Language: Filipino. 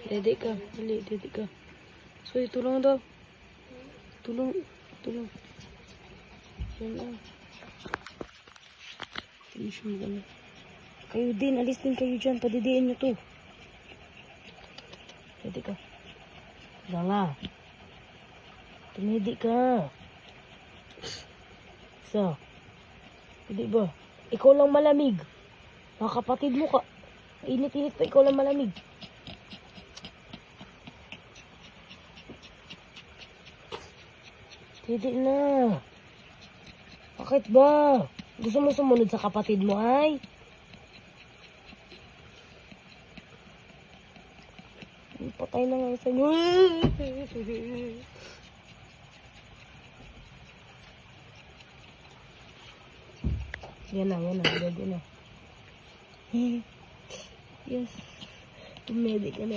Dede ka. Dali, dede ka. So, tulong daw. Tulong. Tulong. Yan na. Finish mo gano'n. Kayo din. Alis din kayo dyan. Padidiin nyo to. Dede ka. Ganga. Tumidi ka. So. Hindi ba? Ikaw lang malamig. Mga kapatid mo ka. Init-init pa. Ikaw lang malamig. Hindi na. Bakit ba? Gusto mo sumunod sa kapatid mo, ay? Patay na nga isa nyo. Yan na. Ready na. Yes. Tumedi ka na.